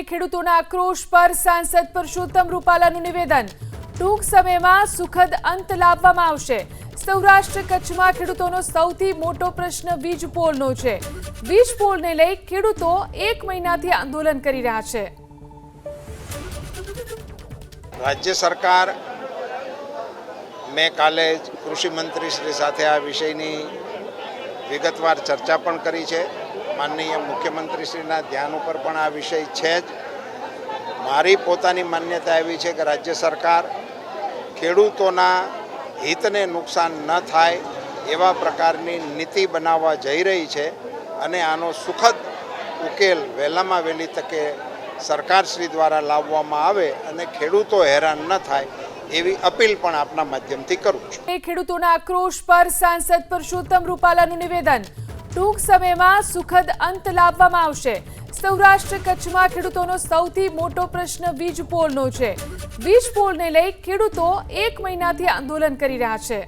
ખેડૂતોના આક્રોશ પર સાંસદ પરસોત્તમ રૂપાલાનું નિવેદન। ટૂંક સમયમાં સુખદ અંત લાવવામાં આવશે। સૌરાષ્ટ્ર કચ્છમાં ખેડૂતોનો સૌથી મોટો પ્રશ્ન વીજ પોલનો છે। વીજ પોલને લઈ ખેડૂતો 1 મહિનાથી આંદોલન કરી રહ્યા છે। રાજ્ય સરકાર મેં કાલે કૃષિ મંત્રી શ્રી સાથે આ વિષયની વિગતવાર ચર્ચા પણ કરી છે। માનનીય મુખ્યમંત્રીશ્રીના ધ્યાન ઉપર પણ આ વિષય છે જ। મારી પોતાની માન્યતા એવી છે કે રાજ્ય સરકાર ખેડૂતોના હિતને નુકસાન ન થાય એવા પ્રકારની નીતિ બનાવવા જઈ રહી છે અને આનો સુખદ ઉકેલ વહેલામાં વહેલી તકે સરકારશ્રી દ્વારા લાવવામાં આવે અને ખેડૂતો હેરાન ન થાય એવી અપીલ પણ આપના માધ્યમથી કરું છું। ખેડૂતોના આક્રોશ પર સાંસદ પરસોત્તમ રૂપાલાનું નિવેદન। ટૂંક સમયમાં સુખદ અંત લાવવામાં આવશે। સૌરાષ્ટ્ર કચ્છમાં ખેડૂતોનો સૌથી મોટો પ્રશ્ન વીજ પોલનો છે। વીજ પોલને લઈ ખેડૂતો 1 મહિનાથી આંદોલન કરી રહ્યા છે।